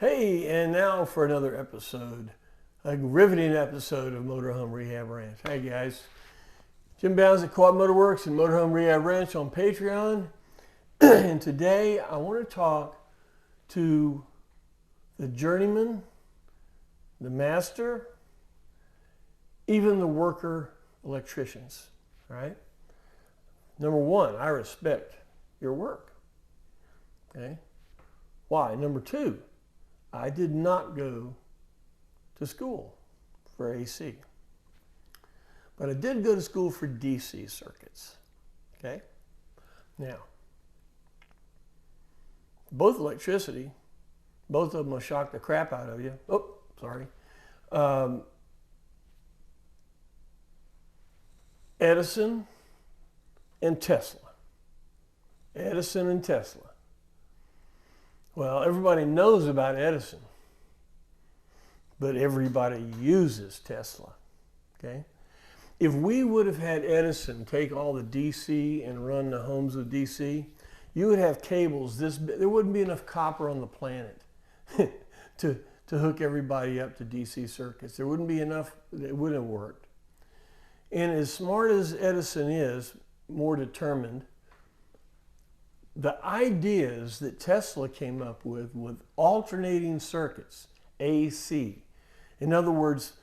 Hey, and now for another episode, a riveting episode of Motorhome Rehab Ranch. Hey guys, Jim Bounds at Quad Motor Works and Motorhome Rehab Ranch on Patreon. And today I want to talk to the journeyman, the master, even the worker electricians, all right? Number one, I respect your work, okay? Why? Number two, I did not go to school for AC, but I did go to school for DC circuits, okay? Now, both electricity, both of them will shock the crap out of you. Oh, sorry. Edison and Tesla. Edison and Tesla. Well, everybody knows about Edison, but everybody uses Tesla, okay? If we would have had Edison take all the DC and run the homes with DC, you would have cables this big. There wouldn't be enough copper on the planet to hook everybody up to DC circuits. There wouldn't be enough, it wouldn't have worked. And as smart as Edison is, more determined, the ideas that Tesla came up with alternating circuits, AC. In other words,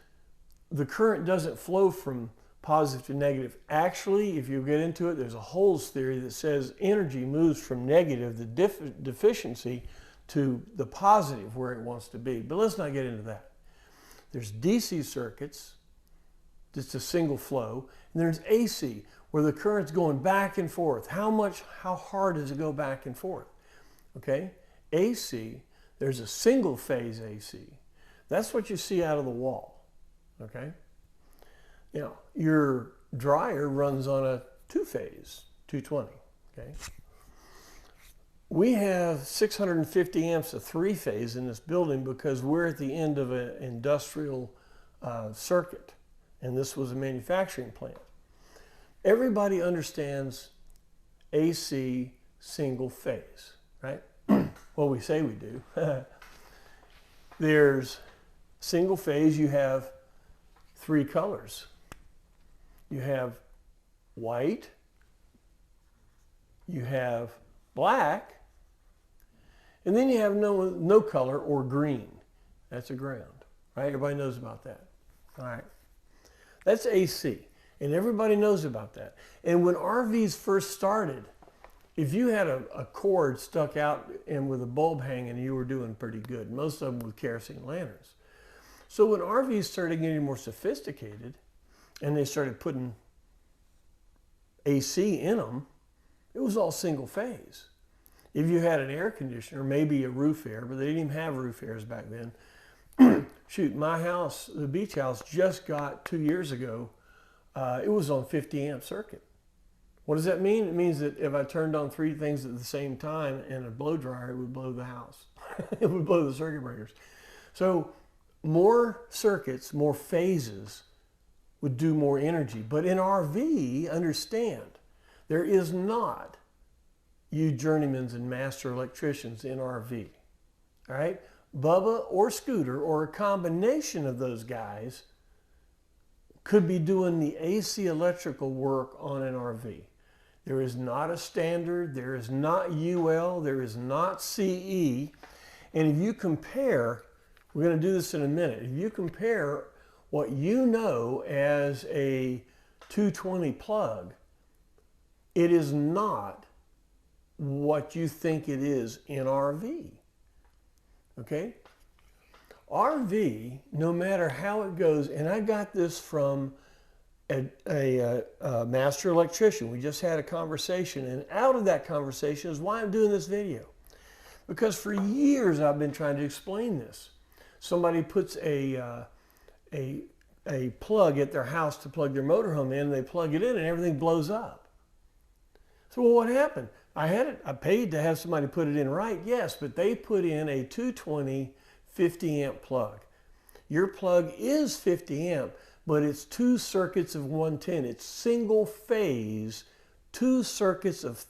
the current doesn't flow from positive to negative. Actually, if you get into it, there's a holes theory that says energy moves from negative, the deficiency, to the positive where it wants to be. But let's not get into that. There's DC circuits, just a single flow, and there's AC, where the current's going back and forth. How hard does it go back and forth? Okay, AC, there's a single phase AC. That's what you see out of the wall, okay? Now, your dryer runs on a two-phase, 220, okay? We have 650 amps of three-phase in this building because we're at the end of an industrial circuit, and this was a manufacturing plant. Everybody understands AC single phase, right? Well, we say we do. There's single phase, you have three colors. You have white, you have black, and then you have no color or green. That's a ground, right? Everybody knows about that. All right. That's AC. And everybody knows about that. And when RVs first started, if you had a cord stuck out and with a bulb hanging, you were doing pretty good. Most of them with kerosene lanterns. So when RVs started getting more sophisticated and they started putting AC in them, it was all single phase. If you had an air conditioner, maybe a roof air, but they didn't even have roof airs back then. Shoot, my house, the beach house, just got 2 years ago. It was on 50 amp circuit. What does that mean? It means that if I turned on three things at the same time and a blow dryer, it would blow the house. It would blow the circuit breakers. So more circuits, more phases would do more energy. But in RV, understand, there is not you journeymans and master electricians in RV. All right? Bubba or Scooter or a combination of those guys could be doing the AC electrical work on an RV. There is not a standard, there is not UL, there is not CE. And if you compare, we're going to do this in a minute, if you compare what you know as a 220 plug, it is not what you think it is in RV. Okay? RV, no matter how it goes, and I got this from a master electrician. We just had a conversation, and out of that conversation is why I'm doing this video. Because for years I've been trying to explain this. Somebody puts a plug at their house to plug their motorhome in, they plug it in and everything blows up. So well, what happened? I paid to have somebody put it in right, yes, but they put in a 220 50 amp plug. Your plug is 50 amp, but it's two circuits of 110. It's single phase, two circuits of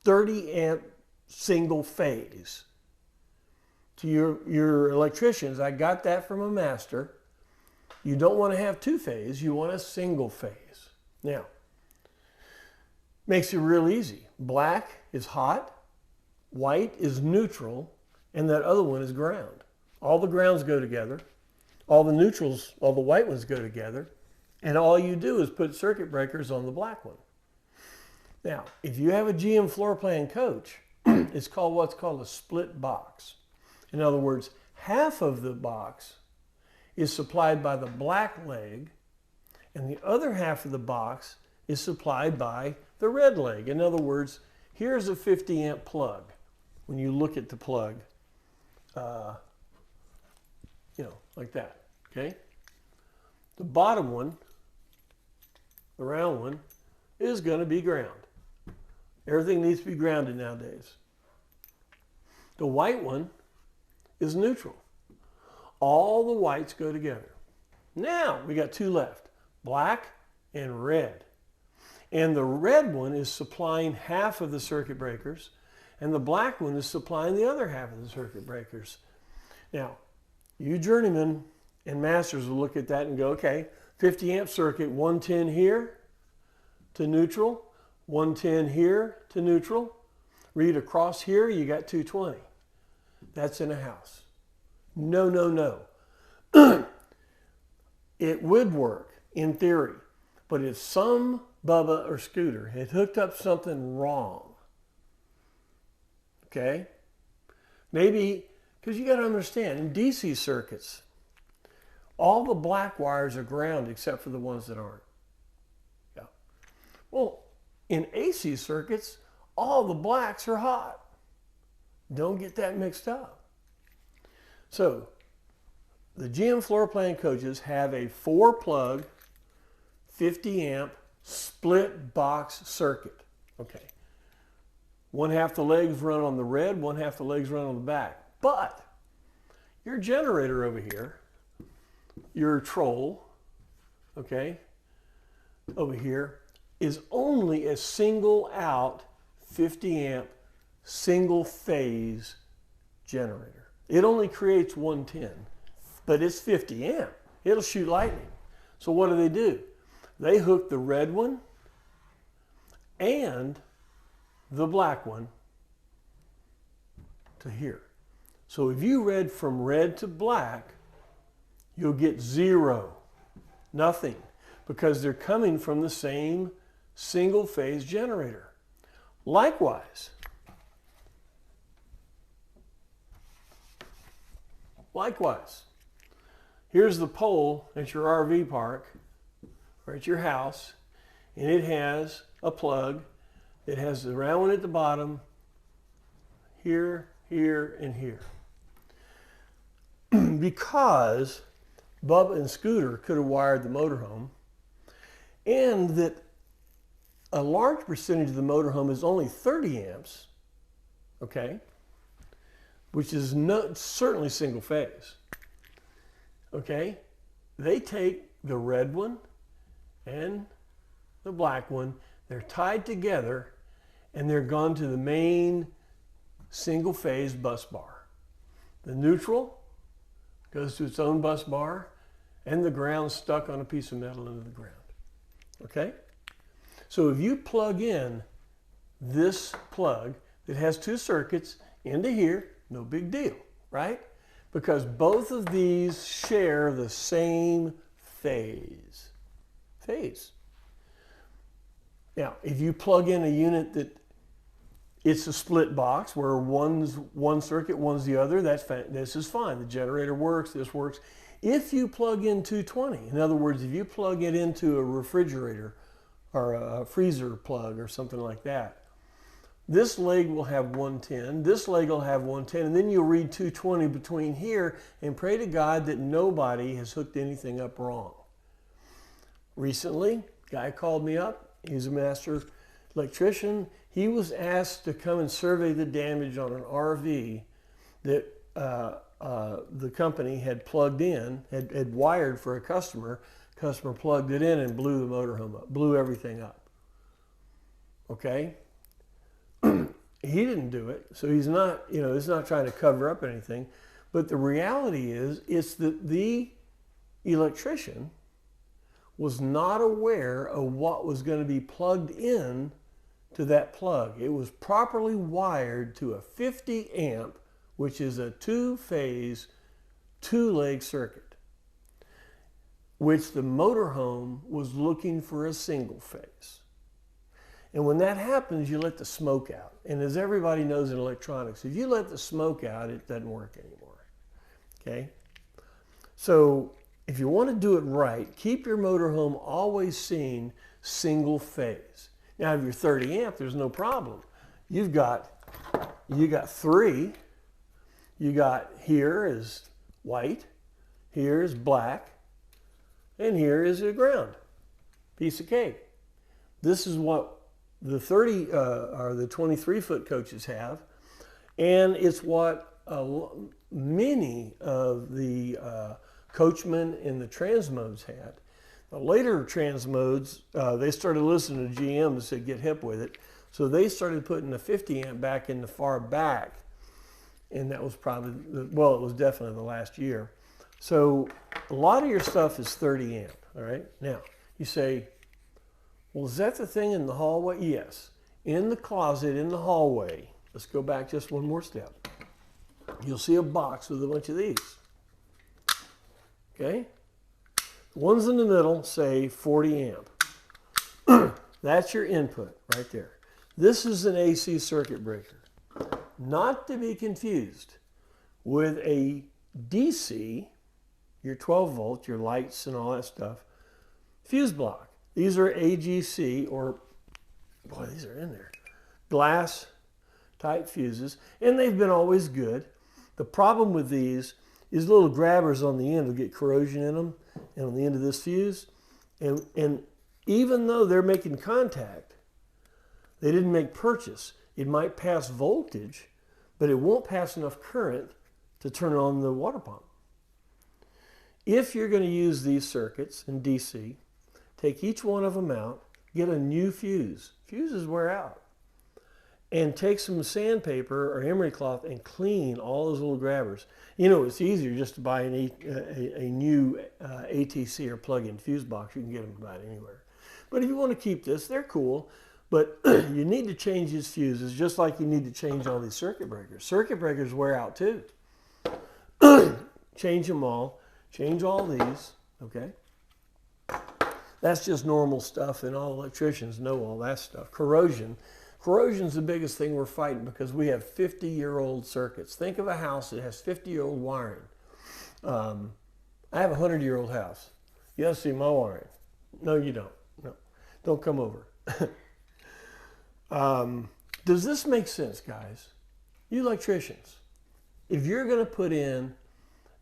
30 amp single phase. to your electricians, I got that from a master. You don't want to have two-phase, you want a single phase. Now, makes it real easy. Black is hot, white is neutral, and that other one is ground. All the grounds go together, all the neutrals, all the white ones go together, and all you do is put circuit breakers on the black one. Now, if you have a GM floor plan coach, it's called what's called a split box. In other words, half of the box is supplied by the black leg, and the other half of the box is supplied by the red leg. In other words, here's a 50 amp plug. When you look at the plug, like that, okay? The bottom one, the round one, is going to be ground. Everything needs to be grounded nowadays. The white one is neutral. All the whites go together. Now we got two left, black and red. And the red one is supplying half of the circuit breakers, and the black one is supplying the other half of the circuit breakers. Now, you journeymen and masters will look at that and go, okay, 50 amp circuit, 110 here to neutral, 110 here to neutral. Read across here, you got 220. That's in a house. No, no, no. It would work in theory, but if some Bubba or Scooter had hooked up something wrong, okay, maybe, because you got to understand, in DC circuits, all the black wires are ground except for the ones that aren't. Yeah. Well, in AC circuits, all the blacks are hot. Don't get that mixed up. So, the GM floor plan coaches have a 4-plug, 50 amp, split box circuit. Okay. One half the legs run on the red, one half the legs run on the back. But your generator over here, your troll, okay, over here, is only a single out 50 amp single phase generator. It only creates 110, but it's 50 amp. It'll shoot lightning. So what do? They hook the red one and the black one to here. So if you read from red to black, you'll get 0, nothing, because they're coming from the same single phase generator. Likewise, here's the pole at your RV park or at your house, and it has a plug. It has the round one at the bottom, here, here, and here. Because Bubba and Scooter could have wired the motorhome, and that a large percentage of the motorhome is only 30 amps, okay, which is certainly single phase, okay, they take the red one and the black one, they're tied together, and they're gone to the main single phase bus bar. The neutral goes to its own bus bar, and the ground stuck on a piece of metal into the ground. Okay? So if you plug in this plug that has 2 circuits into here, no big deal, right? Because both of these share the same phase. Now, if you plug in a unit that it's a split box where one's one circuit, one's the other, this is fine. The generator works, this works. If you plug in 220, in other words, if you plug it into a refrigerator or a freezer plug or something like that, this leg will have 110, this leg will have 110, and then you'll read 220 between here and pray to God that nobody has hooked anything up wrong. Recently, a guy called me up. He's a master electrician. He was asked to come and survey the damage on an RV that the company had plugged in, had wired for a customer. Customer plugged it in and blew the motorhome up, blew everything up. Okay? He didn't do it, so he's not, it's not trying to cover up anything. But the reality is, it's that the electrician was not aware of what was going to be plugged in to that plug. It was properly wired to a 50 amp, which is a two-phase, two-leg circuit, which the motorhome was looking for a single phase. And when that happens, you let the smoke out. And as everybody knows in electronics, if you let the smoke out, it doesn't work anymore. Okay? So if you want to do it right, keep your motorhome always seeing single phase. Now, if you're 30 amp, there's no problem. You got three. You got here is white, here is black, and here is a ground. Piece of cake. This is what the 30 or the 23-foot coaches have, and it's what many of the coachmen in the transmodes had. The later transmodes, they started listening to GM and said, get hip with it. So they started putting the 50 amp back in the far back. And that was probably, well, it was definitely the last year. So a lot of your stuff is 30 amp, all right? Now, you say, well, is that the thing in the hallway? Yes. In the closet, in the hallway, let's go back just one more step. You'll see a box with a bunch of these, okay? The ones in the middle say 40 amp. That's your input right there. This is an AC circuit breaker. Not to be confused with a DC, your 12 volt, your lights and all that stuff, fuse block. These are AGC, or, boy, these are in there, glass type fuses, and they've been always good. The problem with these is little grabbers on the end will get corrosion in them, and on the end of this fuse, and even though they're making contact, they didn't make purchase. It might pass voltage, but it won't pass enough current to turn on the water pump. If you're going to use these circuits in DC, take each one of them out, get a new fuse. Fuses wear out. And take some sandpaper or emery cloth and clean all those little grabbers. You know, it's easier just to buy a new ATC or plug-in fuse box. You can get them about anywhere. But if you want to keep this, they're cool. But you need to change these fuses just like you need to change all these circuit breakers. Circuit breakers wear out too. Change them all. Change all these, okay? That's just normal stuff, and all electricians know all that stuff. Corrosion. Corrosion's the biggest thing we're fighting because we have 50-year-old circuits. Think of a house that has 50-year-old wiring. I have a 100-year-old house. You have to see my wiring. No, you don't. No, don't come over. Does this make sense, guys? You electricians, if you're going to put in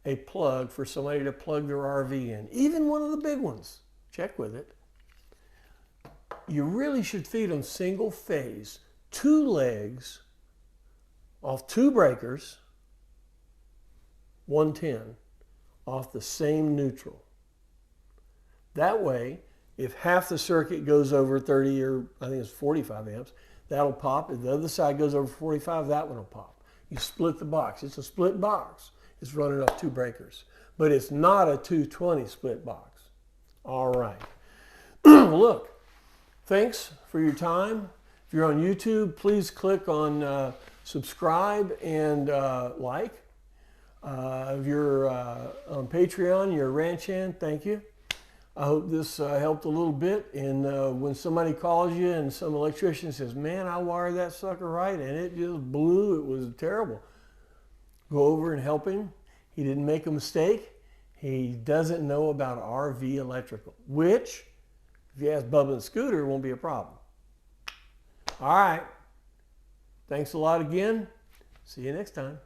a plug for somebody to plug their RV in, even one of the big ones, check with it. You really should feed them single phase, 2 legs off 2 breakers, 110 off the same neutral. That way, if half the circuit goes over 30 or I think it's 45 amps, that'll pop. If the other side goes over 45, that one will pop. You split the box. It's a split box. It's running off 2 breakers, but it's not a 220 split box. All right. Look, thanks for your time. If you're on YouTube, please click on subscribe and like. If you're on Patreon, you're a ranch hand, thank you. I hope this helped a little bit. And when somebody calls you and some electrician says, man, I wired that sucker right and it just blew, it was terrible, go over and help him. He didn't make a mistake. He doesn't know about RV electrical, which, if you ask Bubba and Scooter, won't be a problem. All right. Thanks a lot again. See you next time.